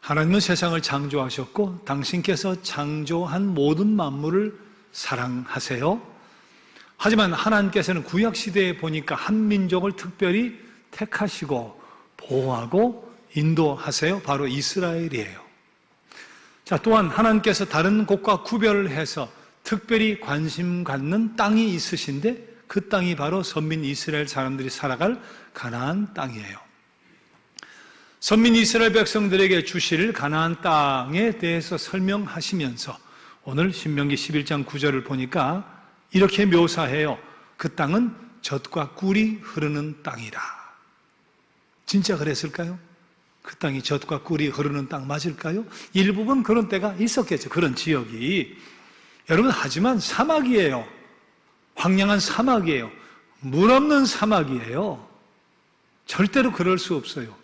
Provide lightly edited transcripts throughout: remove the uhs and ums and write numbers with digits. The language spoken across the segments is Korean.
하나님은 세상을 창조하셨고 당신께서 창조한 모든 만물을 사랑하세요. 하지만 하나님께서는 구약시대에 보니까 한 민족을 특별히 택하시고 보호하고 인도하세요. 바로 이스라엘이에요. 자, 또한 하나님께서 다른 곳과 구별을 해서 특별히 관심 갖는 땅이 있으신데 그 땅이 바로 선민 이스라엘 사람들이 살아갈 가나안 땅이에요. 선민 이스라엘 백성들에게 주실 가나안 땅에 대해서 설명하시면서 오늘 신명기 11장 9절을 보니까 이렇게 묘사해요. 그 땅은 젖과 꿀이 흐르는 땅이라. 진짜 그랬을까요? 그 땅이 젖과 꿀이 흐르는 땅 맞을까요? 일부분 그런 때가 있었겠죠. 그런 지역이. 여러분, 하지만 사막이에요. 황량한 사막이에요. 물 없는 사막이에요. 절대로 그럴 수 없어요.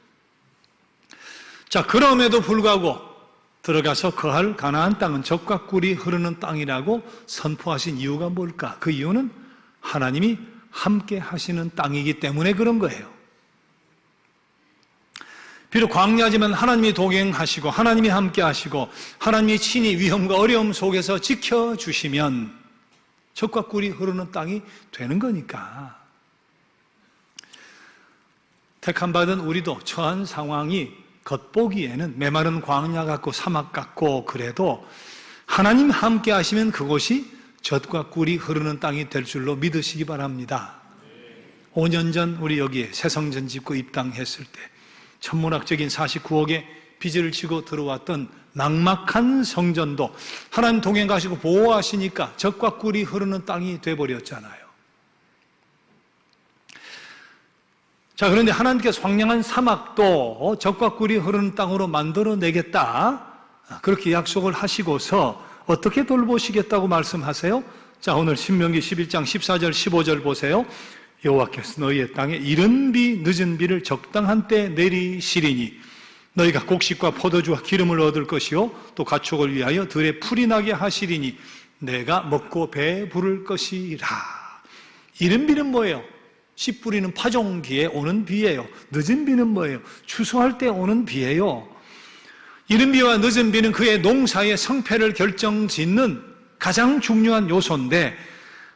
자, 그럼에도 불구하고 들어가서 거할 가나안 땅은 젖과 꿀이 흐르는 땅이라고 선포하신 이유가 뭘까? 그 이유는 하나님이 함께 하시는 땅이기 때문에 그런 거예요. 비록 광야지만 하나님이 동행하시고 하나님이 함께 하시고 하나님이 친히 위험과 어려움 속에서 지켜주시면 젖과 꿀이 흐르는 땅이 되는 거니까. 택함받은 우리도 처한 상황이 겉보기에는 메마른 광야 같고 사막 같고 그래도 하나님 함께 하시면 그곳이 젖과 꿀이 흐르는 땅이 될 줄로 믿으시기 바랍니다. 5년 전 우리 여기에 새성전 짓고 입당했을 때 천문학적인 49억의 빚을 지고 들어왔던 막막한 성전도 하나님 동행 가시고 보호하시니까 젖과 꿀이 흐르는 땅이 돼버렸잖아요. 자, 그런데 하나님께서 황량한 사막도 젖과 꿀이 흐르는 땅으로 만들어내겠다, 그렇게 약속을 하시고서 어떻게 돌보시겠다고 말씀하세요? 자, 오늘 신명기 11장 14절 15절 보세요. 여호와께서 너희의 땅에 이른 비 늦은 비를 적당한 때 내리시리니 너희가 곡식과 포도주와 기름을 얻을 것이요 또 가축을 위하여 들에 풀이 나게 하시리니 내가 먹고 배 부를 것이라. 이른 비는 뭐예요? 씨 뿌리는 파종기에 오는 비예요. 늦은 비는 뭐예요? 추수할 때 오는 비예요. 이른 비와 늦은 비는 그의 농사의 성패를 결정짓는 가장 중요한 요소인데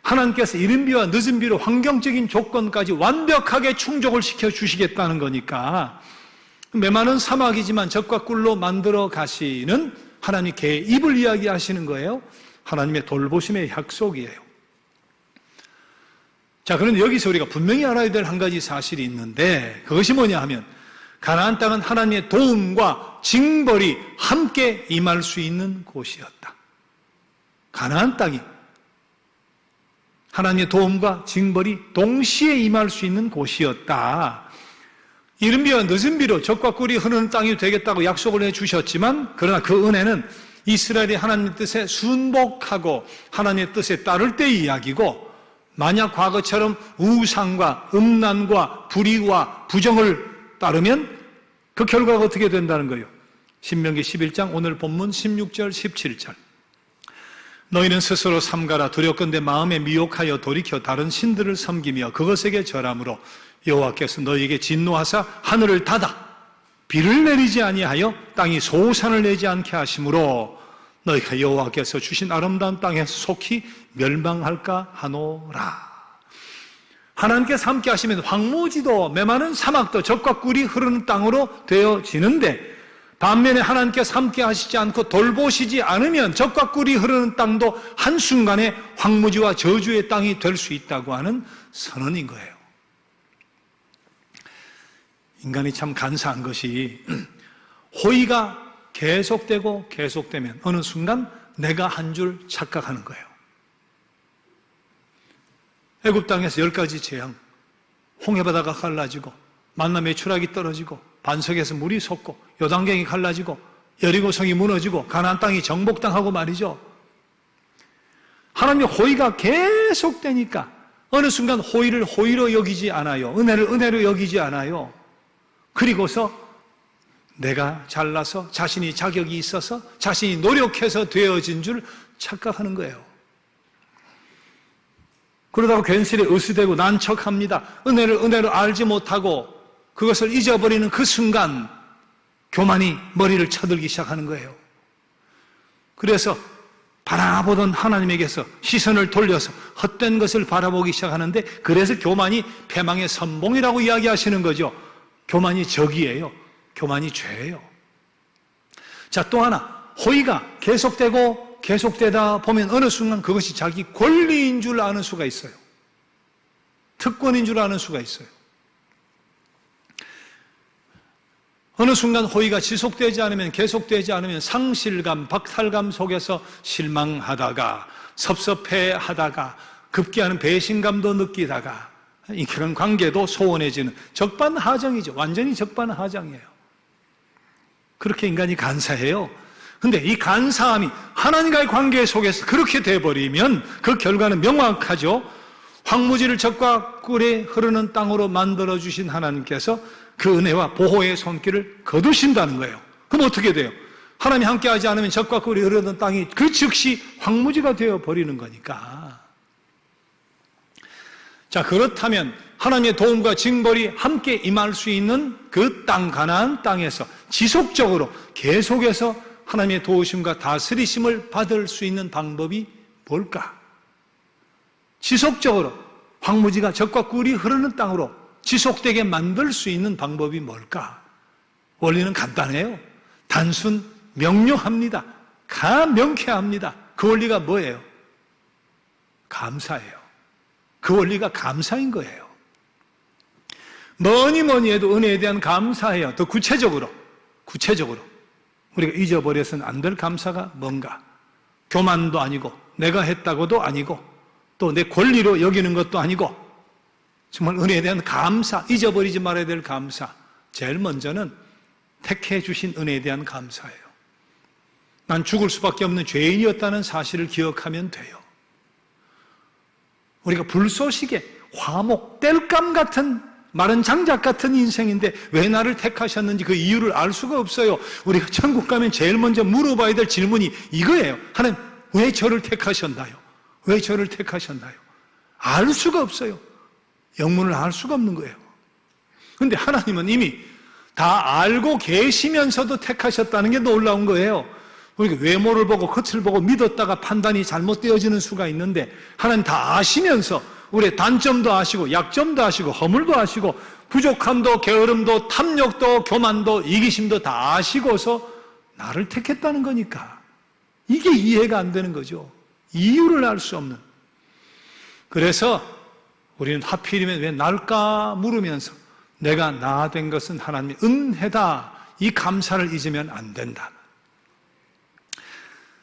하나님께서 이른 비와 늦은 비로 환경적인 조건까지 완벽하게 충족을 시켜주시겠다는 거니까 메마른 사막이지만 젖과 꿀로 만들어 가시는 하나님의 계입을 이야기하시는 거예요. 하나님의 돌보심의 약속이에요. 자, 그런데 여기서 우리가 분명히 알아야 될 한 가지 사실이 있는데 그것이 뭐냐 하면 가나안 땅은 하나님의 도움과 징벌이 함께 임할 수 있는 곳이었다. 가나안 땅이 하나님의 도움과 징벌이 동시에 임할 수 있는 곳이었다. 이른 비와 늦은 비로 젖과 꿀이 흐르는 땅이 되겠다고 약속을 해주셨지만 그러나 그 은혜는 이스라엘이 하나님의 뜻에 순복하고 하나님의 뜻에 따를 때의 이야기고 만약 과거처럼 우상과 음란과 불의와 부정을 따르면 그 결과가 어떻게 된다는 거예요? 신명기 11장 오늘 본문 16절 17절 너희는 스스로 삼가라 두렵건대 마음에 미혹하여 돌이켜 다른 신들을 섬기며 그것에게 절함으로 여호와께서 너희에게 진노하사 하늘을 닫아 비를 내리지 아니하여 땅이 소산을 내지 않게 하심으로 너희가 여호와께서 주신 아름다운 땅에 속히 멸망할까 하노라. 하나님께서 함께 하시면 황무지도 메마른 사막도 젖과 꿀이 흐르는 땅으로 되어지는데 반면에 하나님께서 함께 하시지 않고 돌보시지 않으면 젖과 꿀이 흐르는 땅도 한순간에 황무지와 저주의 땅이 될 수 있다고 하는 선언인 거예요. 인간이 참 간사한 것이 호의가 계속되고 계속되면 어느 순간 내가 한 줄 착각하는 거예요. 애굽 땅에서 10가지 재앙, 홍해바다가 갈라지고 만남의 추락이 떨어지고 반석에서 물이 솟고 요단강이 갈라지고 여리고성이 무너지고 가나안 땅이 정복당하고 말이죠. 하나님의 호의가 계속되니까 어느 순간 호의를 호의로 여기지 않아요. 은혜를 은혜로 여기지 않아요. 그리고서 내가 잘나서 자신이 자격이 있어서 자신이 노력해서 되어진 줄 착각하는 거예요. 그러다가 괜스레 으스대고 난척합니다. 은혜를 은혜로 알지 못하고 그것을 잊어버리는 그 순간 교만이 머리를 쳐들기 시작하는 거예요. 그래서 바라보던 하나님에게서 시선을 돌려서 헛된 것을 바라보기 시작하는데, 그래서 교만이 패망의 선봉이라고 이야기하시는 거죠. 교만이 적이에요. 교만이 죄예요. 자, 또 하나, 호의가 계속되고 계속되다 보면 어느 순간 그것이 자기 권리인 줄 아는 수가 있어요. 특권인 줄 아는 수가 있어요. 어느 순간 호의가 지속되지 않으면, 계속되지 않으면 상실감, 박탈감 속에서 실망하다가, 섭섭해하다가, 급기야는 배신감도 느끼다가, 그런 관계도 소원해지는 적반하장이죠. 완전히 적반하장이에요. 그렇게 인간이 간사해요. 근데 이 간사함이 하나님과의 관계 속에서 그렇게 돼버리면 그 결과는 명확하죠. 황무지를 적과 꿀이 흐르는 땅으로 만들어주신 하나님께서 그 은혜와 보호의 손길을 거두신다는 거예요. 그럼 어떻게 돼요? 하나님이 함께하지 않으면 적과 꿀이 흐르는 땅이 그 즉시 황무지가 되어버리는 거니까. 자, 그렇다면 하나님의 도움과 징벌이 함께 임할 수 있는 그 땅, 가나안 땅에서 지속적으로 계속해서 하나님의 도우심과 다스리심을 받을 수 있는 방법이 뭘까? 지속적으로 황무지가 적과 꿀이 흐르는 땅으로 지속되게 만들 수 있는 방법이 뭘까? 원리는 간단해요. 단순 명료합니다. 명쾌합니다. 그 원리가 뭐예요? 감사예요. 그 원리가 감사인 거예요. 뭐니 해도 은혜에 대한 감사해요. 더 구체적으로 우리가 잊어버려서는 안 될 감사가 뭔가? 교만도 아니고 내가 했다고도 아니고 또 내 권리로 여기는 것도 아니고 정말 은혜에 대한 감사, 잊어버리지 말아야 될 감사. 제일 먼저는 택해 주신 은혜에 대한 감사예요. 난 죽을 수밖에 없는 죄인이었다는 사실을 기억하면 돼요. 우리가 불쏘시개, 화목, 땔감 같은 마른 장작 같은 인생인데 왜 나를 택하셨는지 그 이유를 알 수가 없어요. 우리가 천국 가면 제일 먼저 물어봐야 될 질문이 이거예요. 하나님, 왜 저를 택하셨나요? 왜 저를 택하셨나요? 알 수가 없어요. 영문을 알 수가 없는 거예요. 그런데 하나님은 이미 다 알고 계시면서도 택하셨다는 게 놀라운 거예요. 우리가 외모를 보고 겉을 보고 믿었다가 판단이 잘못되어지는 수가 있는데 하나님 다 아시면서 우리의 단점도 아시고 약점도 아시고 허물도 아시고 부족함도 게으름도 탐욕도 교만도 이기심도 다 아시고서 나를 택했다는 거니까 이게 이해가 안 되는 거죠. 이유를 알 수 없는. 그래서 우리는 하필이면 왜 날까 물으면서 내가 나 된 것은 하나님의 은혜다. 이 감사를 잊으면 안 된다.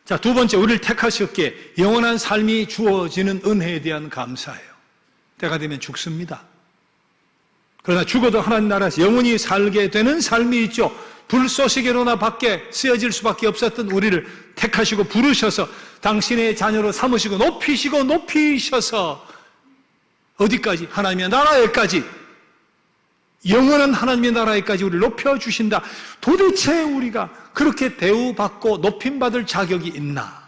자, 두 번째, 우리를 택하셨기에 영원한 삶이 주어지는 은혜에 대한 감사예요. 때가 되면 죽습니다. 그러나 죽어도 하나님 나라에서 영원히 살게 되는 삶이 있죠. 불쏘시개로나 밖에 쓰여질 수밖에 없었던 우리를 택하시고 부르셔서 당신의 자녀로 삼으시고 높이셔서 어디까지? 하나님의 나라에까지, 영원한 하나님의 나라에까지 우리를 높여주신다. 도대체 우리가 그렇게 대우받고 높임받을 자격이 있나?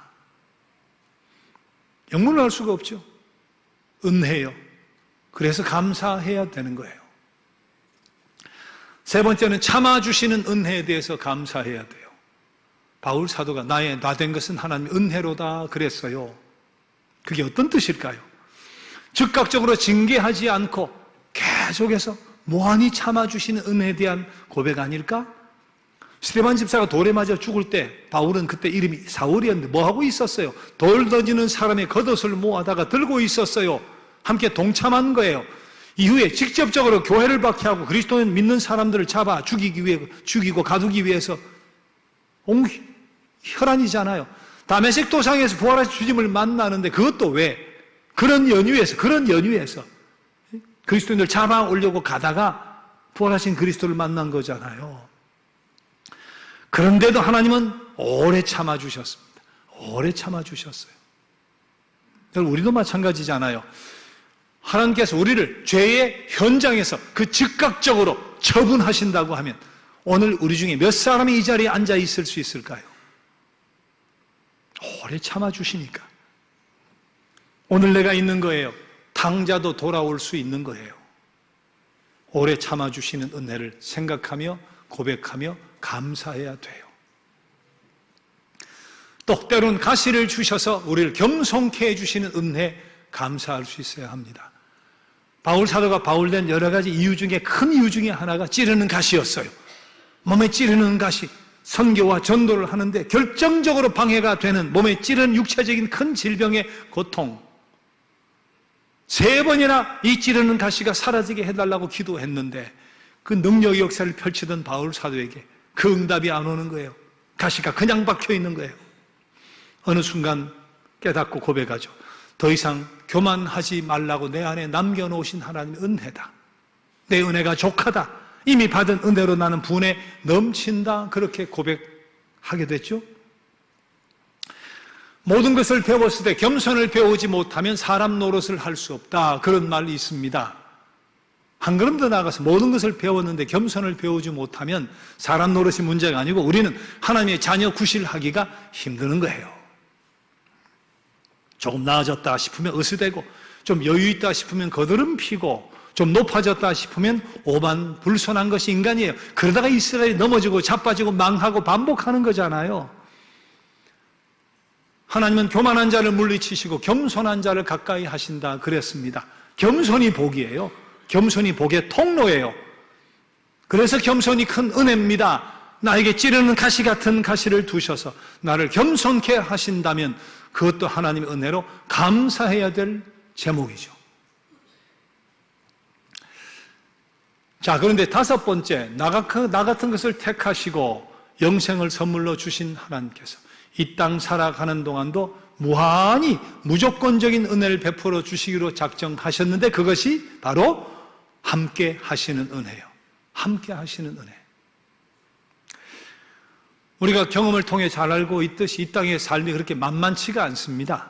영문을 알 수가 없죠. 은혜요. 그래서 감사해야 되는 거예요. 세 번째는 참아주시는 은혜에 대해서 감사해야 돼요. 바울 사도가 나 된 것은 하나님의 은혜로다 그랬어요. 그게 어떤 뜻일까요? 즉각적으로 징계하지 않고 계속해서 무한히 참아주시는 은혜에 대한 고백 아닐까? 스데반 집사가 돌에 맞아 죽을 때 바울은 그때 이름이 사울이었는데 뭐하고 있었어요? 돌 던지는 사람의 겉옷을 모아다가 들고 있었어요. 함께 동참한 거예요. 이후에 직접적으로 교회를 박해하고 그리스도인 믿는 사람들을 잡아 죽이고 가두기 위해서 온 혈안이잖아요. 다메섹 도상에서 부활하신 주님을 만나는데 그것도 왜? 그런 연유에서 그리스도인들 잡아오려고 가다가 부활하신 그리스도를 만난 거잖아요. 그런데도 하나님은 오래 참아주셨습니다. 오래 참아주셨어요. 우리도 마찬가지잖아요. 하나님께서 우리를 죄의 현장에서 그 즉각적으로 처분하신다고 하면 오늘 우리 중에 몇 사람이 이 자리에 앉아 있을 수 있을까요? 오래 참아주시니까. 오늘 내가 있는 거예요. 당자도 돌아올 수 있는 거예요. 오래 참아주시는 은혜를 생각하며 고백하며 감사해야 돼요. 또 때로는 가시를 주셔서 우리를 겸손케 해주시는 은혜 감사할 수 있어야 합니다. 바울 사도가 바울된 여러 가지 이유 중에 큰 이유 중에 하나가 찌르는 가시였어요. 몸에 찌르는 가시, 선교와 전도를 하는데 결정적으로 방해가 되는 몸에 찌르는 육체적인 큰 질병의 고통, 3번이나 이 찌르는 가시가 사라지게 해달라고 기도했는데 그 능력의 역사를 펼치던 바울 사도에게 그 응답이 안 오는 거예요. 가시가 그냥 박혀 있는 거예요. 어느 순간 깨닫고 고백하죠. 더 이상 교만하지 말라고 내 안에 남겨놓으신 하나님의 은혜다. 내 은혜가 족하다. 이미 받은 은혜로 나는 분에 넘친다. 그렇게 고백하게 됐죠. 모든 것을 배웠을 때 겸손을 배우지 못하면 사람 노릇을 할 수 없다. 그런 말이 있습니다. 한 걸음 더 나아가서 모든 것을 배웠는데 겸손을 배우지 못하면 사람 노릇이 문제가 아니고 우리는 하나님의 자녀 구실하기가 힘드는 거예요. 조금 나아졌다 싶으면 으스대고, 좀 여유 있다 싶으면 거드름 피고, 좀 높아졌다 싶으면 오만불손한 것이 인간이에요. 그러다가 이스라엘이 넘어지고 자빠지고 망하고 반복하는 거잖아요. 하나님은 교만한 자를 물리치시고 겸손한 자를 가까이 하신다 그랬습니다. 겸손이 복이에요. 겸손이 복의 통로예요. 그래서 겸손이 큰 은혜입니다. 나에게 찌르는 가시 같은 가시를 두셔서 나를 겸손케 하신다면 그것도 하나님의 은혜로 감사해야 될 제목이죠. 자, 그런데 5번째, 나 같은 것을 택하시고 영생을 선물로 주신 하나님께서 이 땅 살아가는 동안도 무한히 무조건적인 은혜를 베풀어 주시기로 작정하셨는데 그것이 바로 함께 하시는 은혜예요. 함께 하시는 은혜. 우리가 경험을 통해 잘 알고 있듯이 이 땅의 삶이 그렇게 만만치가 않습니다.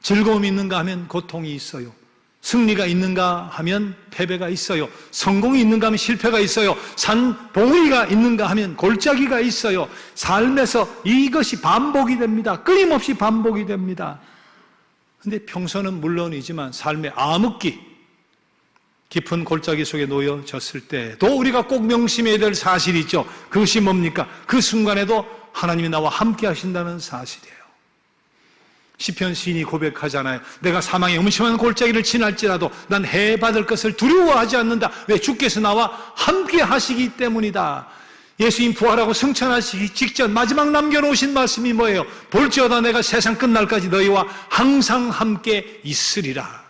즐거움이 있는가 하면 고통이 있어요. 승리가 있는가 하면 패배가 있어요. 성공이 있는가 하면 실패가 있어요. 산봉우리가 있는가 하면 골짜기가 있어요. 삶에서 이것이 반복이 됩니다. 끊임없이 반복이 됩니다. 그런데 평소는 물론이지만 삶의 암흑기, 깊은 골짜기 속에 놓여졌을 때도 우리가 꼭 명심해야 될 사실이 있죠. 그것이 뭡니까? 그 순간에도 하나님이 나와 함께 하신다는 사실이에요. 시편 시인이 고백하잖아요. 내가 사망의 음침한 골짜기를 지날지라도 난 해받을 것을 두려워하지 않는다. 왜? 주께서 나와 함께 하시기 때문이다. 예수님 부활하고 승천하시기 직전 마지막 남겨놓으신 말씀이 뭐예요? 볼지어다 내가 세상 끝날까지 너희와 항상 함께 있으리라.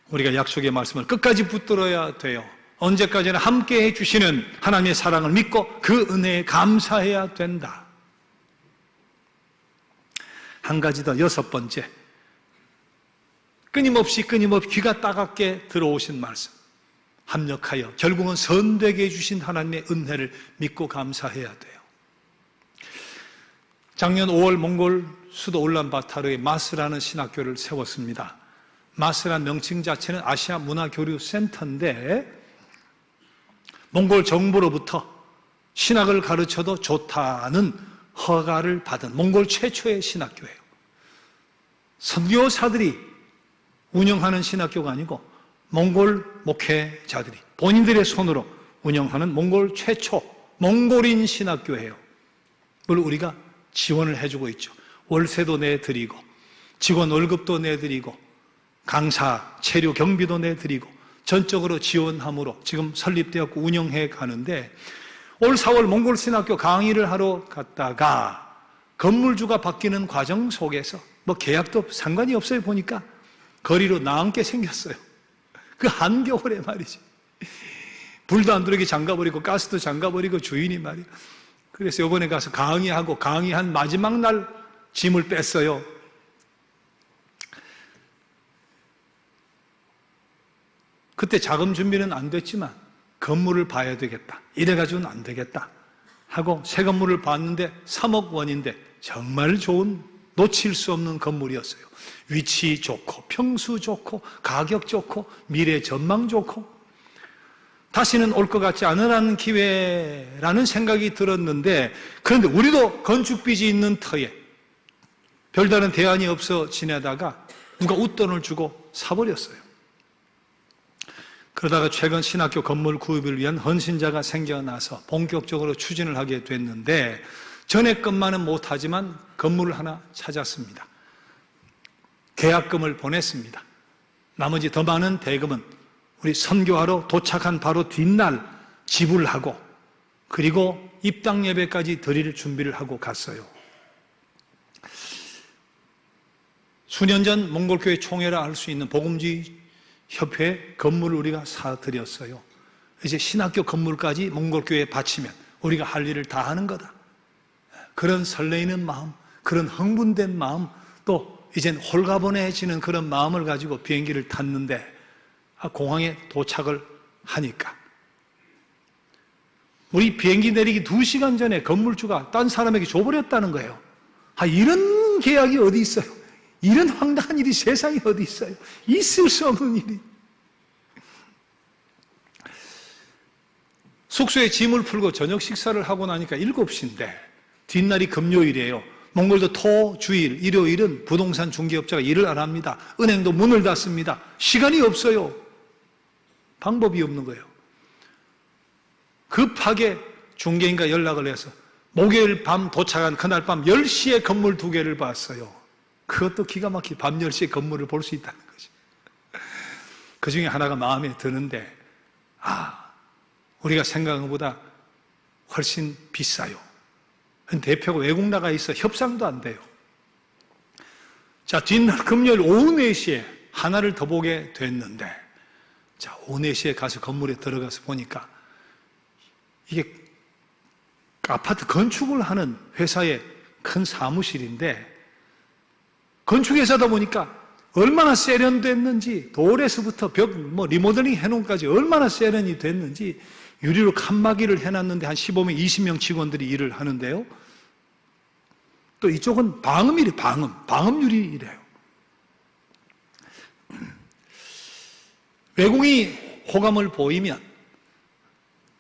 우리가 약속의 말씀을 끝까지 붙들어야 돼요. 언제까지나 함께 해주시는 하나님의 사랑을 믿고 그 은혜에 감사해야 된다. 한 가지 더, 6번째, 끊임없이 귀가 따갑게 들어오신 말씀, 합력하여 결국은 선되게 해주신 하나님의 은혜를 믿고 감사해야 돼요. 작년 5월 몽골 수도 울란바타르에 마스라는 신학교를 세웠습니다. 마스라는 명칭 자체는 아시아 문화교류센터인데 몽골 정부로부터 신학을 가르쳐도 좋다는 허가를 받은 몽골 최초의 신학교예요. 선교사들이 운영하는 신학교가 아니고 몽골 목회자들이 본인들의 손으로 운영하는 몽골 최초 몽골인 신학교예요. 그걸 우리가 지원을 해주고 있죠. 월세도 내드리고 직원 월급도 내드리고 강사 체류 경비도 내드리고 전적으로 지원함으로 지금 설립되었고 운영해 가는데, 올 4월 몽골 신학교 강의를 하러 갔다가 건물주가 바뀌는 과정 속에서 계약도 상관이 없어요. 보니까 거리로 나앉게 생겼어요. 그 한겨울에 말이지. 불도 안 들어오게 잠가버리고 가스도 잠가버리고 주인이 말이에요. 그래서 이번에 가서 강의하고 강의한 마지막 날 짐을 뺐어요. 그때 자금 준비는 안 됐지만 건물을 봐야 되겠다. 이래가지고는 안 되겠다 하고 새 건물을 봤는데 3억 원인데 정말 좋은, 놓칠 수 없는 건물이었어요. 위치 좋고 평수 좋고 가격 좋고 미래 전망 좋고 다시는 올 것 같지 않으라는 기회라는 생각이 들었는데, 그런데 우리도 건축빚이 있는 터에 별다른 대안이 없어 지내다가 누가 웃돈을 주고 사버렸어요. 그러다가 최근 신학교 건물 구입을 위한 헌신자가 생겨나서 본격적으로 추진을 하게 됐는데 전에 것만은 못하지만 건물을 하나 찾았습니다. 계약금을 보냈습니다. 나머지 더 많은 대금은 우리 선교하러 도착한 바로 뒷날 지불하고 그리고 입당 예배까지 드릴 준비를 하고 갔어요. 수년 전 몽골교회 총회라 할 수 있는 복음주의 협회 건물을 우리가 사드렸어요. 이제 신학교 건물까지 몽골교회에 바치면 우리가 할 일을 다 하는 거다. 그런 설레이는 마음, 그런 흥분된 마음, 또 이젠 홀가분해지는 그런 마음을 가지고 비행기를 탔는데 공항에 도착을 하니까 우리 비행기 내리기 2시간 전에 건물주가 딴 사람에게 줘버렸다는 거예요. 이런 계약이 어디 있어요? 이런 황당한 일이 세상에 어디 있어요? 있을 수 없는 일이. 숙소에 짐을 풀고 저녁 식사를 하고 나니까 7시인데 뒷날이 금요일이에요. 몽골도 토, 주일, 일요일은 부동산 중개업자가 일을 안 합니다. 은행도 문을 닫습니다. 시간이 없어요. 방법이 없는 거예요. 급하게 중개인과 연락을 해서 목요일 밤 도착한 그날 밤 10시에 건물 2개를 봤어요. 그것도 기가 막히게 밤 10시에 건물을 볼 수 있다는 거죠. 그 중에 하나가 마음에 드는데 우리가 생각한 것보다 훨씬 비싸요. 대표가 외국 나가 있어 협상도 안 돼요. 자, 뒷날 금요일 오후 4시에 하나를 더 보게 됐는데 자, 오후 4시에 가서 건물에 들어가서 보니까 이게 아파트 건축을 하는 회사의 큰 사무실인데 건축회사다 보니까 얼마나 세련됐는지 돌에서부터 벽 리모델링 해놓은 까지 얼마나 세련이 됐는지 유리로 칸막이를 해놨는데 한 15명, 20명 직원들이 일을 하는데요. 또 이쪽은 방음이래, 방음유리이래요. 외국인이 호감을 보이면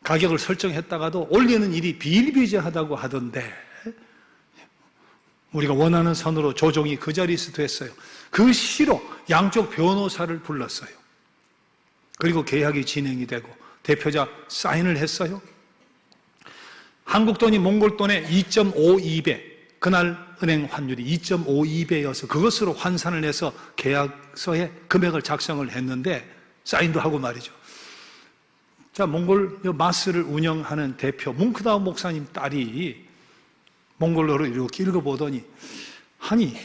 가격을 설정했다가도 올리는 일이 비일비재하다고 하던데 우리가 원하는 선으로 조정이 그 자리에서 됐어요. 그 시로 양쪽 변호사를 불렀어요. 그리고 계약이 진행이 되고 대표자 사인을 했어요. 한국 돈이 몽골 돈의 2.52배, 그날 은행 환율이 2.52배여서 그것으로 환산을 해서 계약서에 금액을 작성을 했는데 사인도 하고 말이죠. 자, 몽골 마스를 운영하는 대표 뭉크다우 목사님 딸이 몽골어로 이렇게 읽어보더니 아니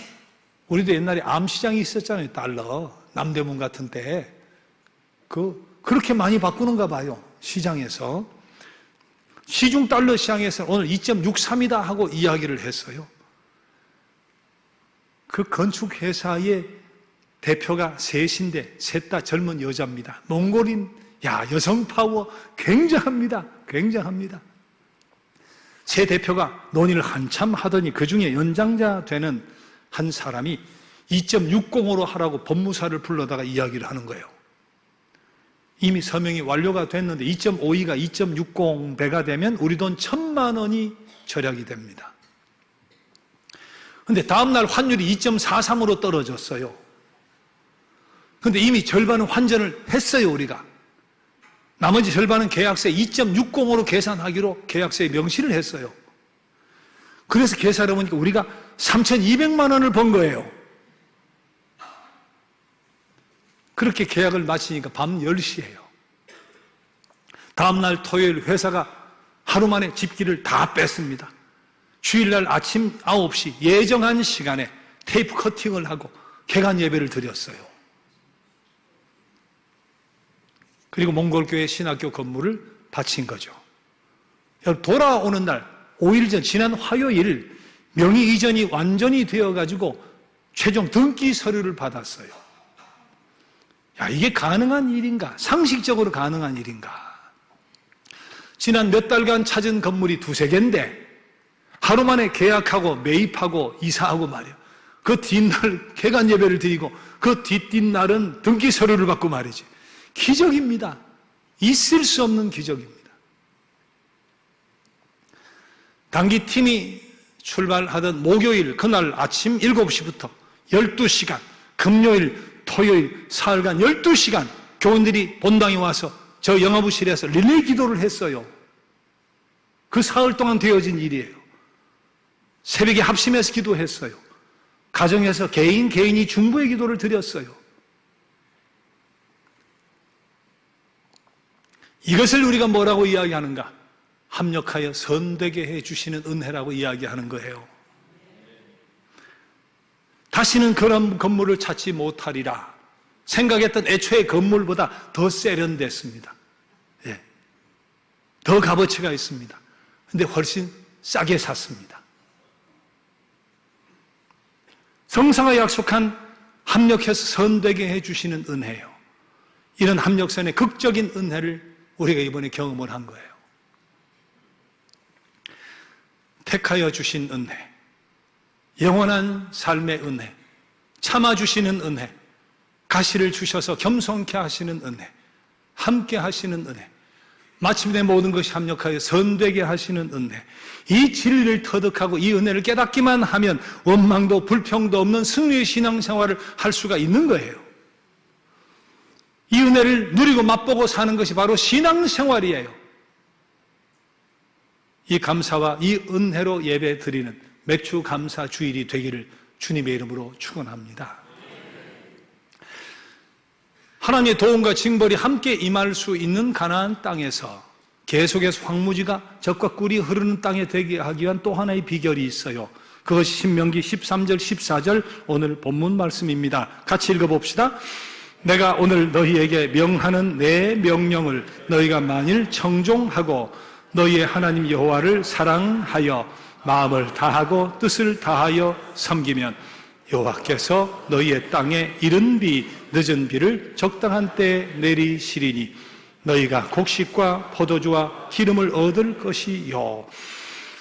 우리도 옛날에 암시장이 있었잖아요. 달러 남대문 같은 때 그렇게 많이 바꾸는가 봐요. 시장에서 시중 달러 시장에서 오늘 2.63이다 하고 이야기를 했어요. 그 건축회사의 대표가 셋인데 셋 다 젊은 여자입니다. 몽골인, 여성 파워 굉장합니다. 굉장합니다. 세 대표가 논의를 한참 하더니 그 중에 연장자 되는 한 사람이 2.60으로 하라고 법무사를 불러다가 이야기를 하는 거예요. 이미 서명이 완료가 됐는데 2.52가 2.60배가 되면 우리 돈 1,000만 원이 절약이 됩니다. 그런데 다음날 환율이 2.43으로 떨어졌어요. 그런데 이미 절반은 환전을 했어요, 우리가. 나머지 절반은 계약서에 2.60으로 계산하기로 계약서에 명시를 했어요. 그래서 계산해 보니까 우리가 3,200만 원을 번 거예요. 그렇게 계약을 마치니까 밤 10시예요. 다음날 토요일 회사가 하루 만에 집기를 다 뺐습니다. 주일날 아침 9시 예정한 시간에 테이프 커팅을 하고 개관 예배를 드렸어요. 그리고 몽골교회 신학교 건물을 바친 거죠. 돌아오는 날 5일 전 지난 화요일 명의 이전이 완전히 되어가지고 최종 등기 서류를 받았어요. 이게 가능한 일인가? 상식적으로 가능한 일인가? 지난 몇 달간 찾은 건물이 2-3개인데 하루 만에 계약하고 매입하고 이사하고 말이에요. 그 뒷날 개관 예배를 드리고 그 뒷날은 등기 서류를 받고 말이지. 기적입니다. 있을 수 없는 기적입니다. 단기팀이 출발하던 목요일 그날 아침 7시부터 12시간, 금요일, 토요일, 사흘간 12시간 교원들이 본당에 와서 저 영화부실에서 릴레이 기도를 했어요. 그 사흘 동안 되어진 일이에요. 새벽에 합심해서 기도했어요. 가정에서 개인이 중보의 기도를 드렸어요. 이것을 우리가 뭐라고 이야기하는가? 합력하여 선되게 해주시는 은혜라고 이야기하는 거예요. 다시는 그런 건물을 찾지 못하리라. 생각했던 애초의 건물보다 더 세련됐습니다. 예. 더 값어치가 있습니다. 근데 훨씬 싸게 샀습니다. 성사가 약속한 합력해서 선되게 해주시는 은혜예요. 이런 합력선의 극적인 은혜를 우리가 이번에 경험을 한 거예요. 택하여 주신 은혜, 영원한 삶의 은혜, 참아주시는 은혜, 가시를 주셔서 겸손케 하시는 은혜, 함께 하시는 은혜, 마침내 모든 것이 합력하여 선되게 하시는 은혜, 이 진리를 터득하고 이 은혜를 깨닫기만 하면 원망도 불평도 없는 승리의 신앙생활을 할 수가 있는 거예요. 이 은혜를 누리고 맛보고 사는 것이 바로 신앙생활이에요. 이 감사와 이 은혜로 예배 드리는 맥주 감사 주일이 되기를 주님의 이름으로 축원합니다. 하나님의 도움과 징벌이 함께 임할 수 있는 가나안 땅에서 계속해서 황무지가 젖과 꿀이 흐르는 땅에 되게 하기 위한 또 하나의 비결이 있어요. 그것이 신명기 13절 14절 오늘 본문 말씀입니다. 같이 읽어봅시다. 내가 오늘 너희에게 명하는 내 명령을 너희가 만일 청종하고 너희의 하나님 여호와를 사랑하여 마음을 다하고 뜻을 다하여 섬기면 여호와께서 너희의 땅에 이른 비 늦은 비를 적당한 때에 내리시리니 너희가 곡식과 포도주와 기름을 얻을 것이요.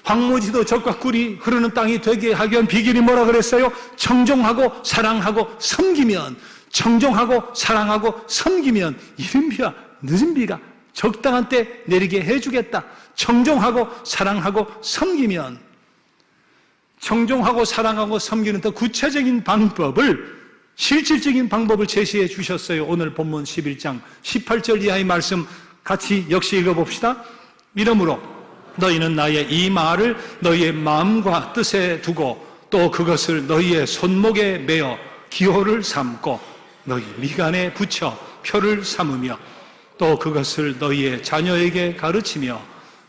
황무지도 젖과 꿀이 흐르는 땅이 되게 하기 위한 비결이 뭐라 그랬어요? 청종하고 사랑하고 섬기면, 청종하고 사랑하고 섬기면 이른 비와 늦은 비가 적당한 때 내리게 해주겠다. 청종하고 사랑하고 섬기면, 청종하고 사랑하고 섬기는 더 구체적인 방법을, 실질적인 방법을 제시해 주셨어요. 오늘 본문 11장 18절 이하의 말씀 같이 역시 읽어봅시다. 이러므로 너희는 나의 이 말을 너희의 마음과 뜻에 두고 또 그것을 너희의 손목에 매어 기호를 삼고 너희 미간에 붙여 표를 삼으며 또 그것을 너희의 자녀에게 가르치며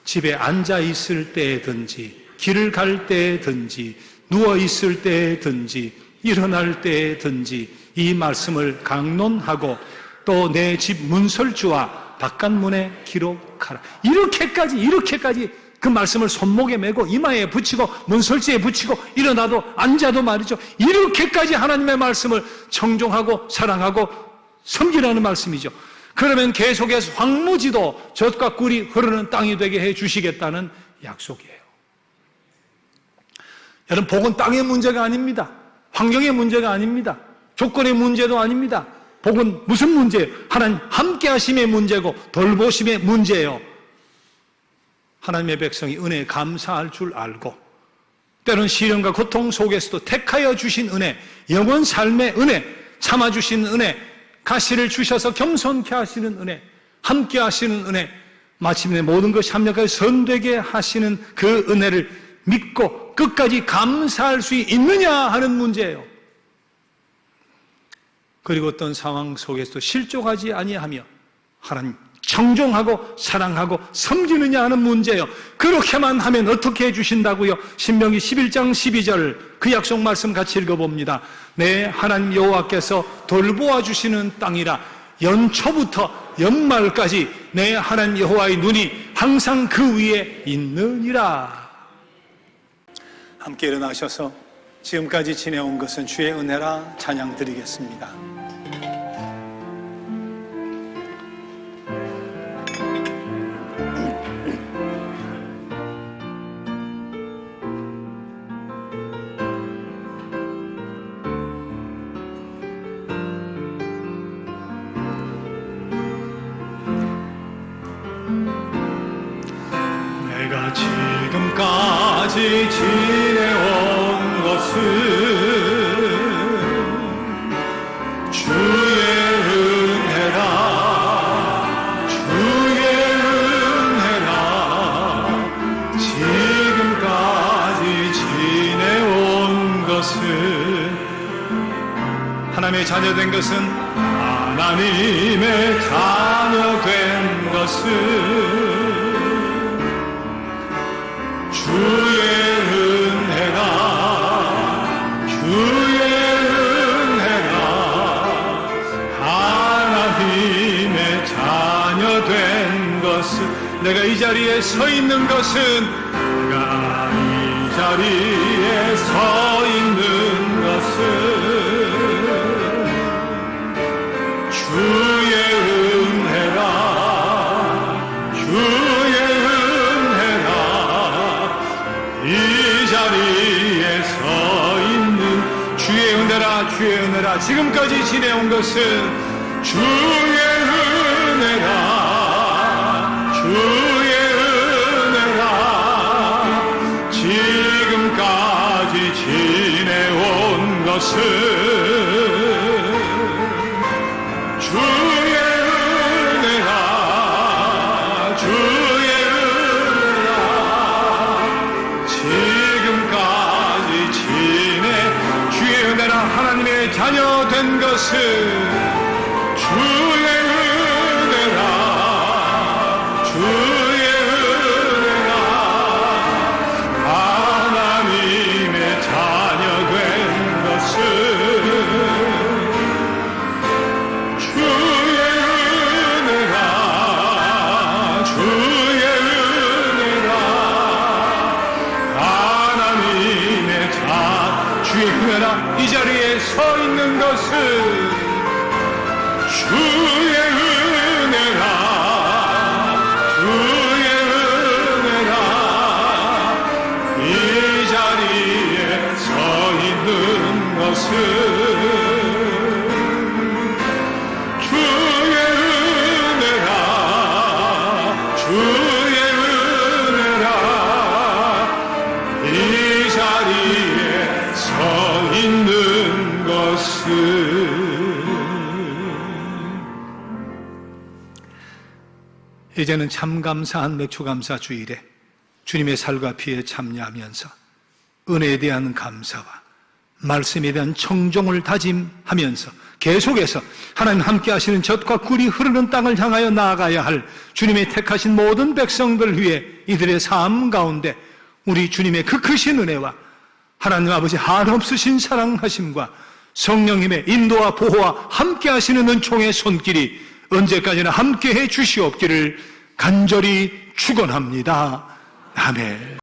집에 앉아 있을 때든지 길을 갈 때든지 누워 있을 때든지 일어날 때든지 이 말씀을 강론하고 또 내 집 문설주와 바깥문에 기록하라. 이렇게까지 그 말씀을 손목에 메고 이마에 붙이고 문설주에 붙이고 일어나도 앉아도 말이죠. 이렇게까지 하나님의 말씀을 청종하고 사랑하고 섬기라는 말씀이죠. 그러면 계속해서 황무지도 젖과 꿀이 흐르는 땅이 되게 해 주시겠다는 약속이에요. 여러분, 복은 땅의 문제가 아닙니다. 환경의 문제가 아닙니다. 조건의 문제도 아닙니다. 복은 무슨 문제예요? 하나님 함께 하심의 문제고 돌보심의 문제예요. 하나님의 백성이 은혜에 감사할 줄 알고 때론 시련과 고통 속에서도 택하여 주신 은혜, 영원 삶의 은혜, 참아주신 은혜, 가시를 주셔서 겸손케 하시는 은혜, 함께 하시는 은혜, 마침내 모든 것이 합력하여 선되게 하시는 그 은혜를 믿고 끝까지 감사할 수 있느냐 하는 문제예요. 그리고 어떤 상황 속에서도 실족하지 아니하며 하나님 청종하고 사랑하고 섬기느냐 하는 문제예요. 그렇게만 하면 어떻게 해주신다고요? 신명기 11장 12절 그 약속 말씀 같이 읽어봅니다. 내 하나님 여호와께서 돌보아 주시는 땅이라 연초부터 연말까지 내 하나님 여호와의 눈이 항상 그 위에 있느니라. 함께 일어나셔서 지금까지 지내온 것은 주의 은혜라 찬양 드리겠습니다. 내가 지금까지 지내온 것은 주의 은혜라. 것은 하나님의 자녀 된 것은 하나님의 자녀 된 것은 주의 은혜가 하나님의 자녀 된 것은 내가 이 자리에 서 있는 것은 내가 이 자리에 서 있는 것은 주의 은혜가 이 자리에 서 있는 주의 은혜라 지금까지 지내온 것은 주의 은혜가 지금까지 지내온 것은 주의 은혜가 지금까지 주의 은혜라 하나님의 자녀 된 것은 주의 은혜가 하나님의 자녀 된 것은 주의 은혜가 하나님의 주의 은혜라 이 자리에 서 있는 것은 주의 은혜가 이 자리에 서 있는 것은 주의 은혜가 이 자리에 서 있는 것은 이제는 참 감사한 맥주감사 주일에 주님의 살과 피에 참여하면서 은혜에 대한 감사와 말씀에 대한 청종을 다짐하면서 계속해서 하나님 함께 하시는 젖과 꿀이 흐르는 땅을 향하여 나아가야 할 주님의 택하신 모든 백성들 위해 이들의 삶 가운데 우리 주님의 그 크신 은혜와 하나님 아버지 한없으신 사랑하심과 성령님의 인도와 보호와 함께 하시는 은총의 손길이 언제까지나 함께해 주시옵기를 간절히 축원합니다. 아멘.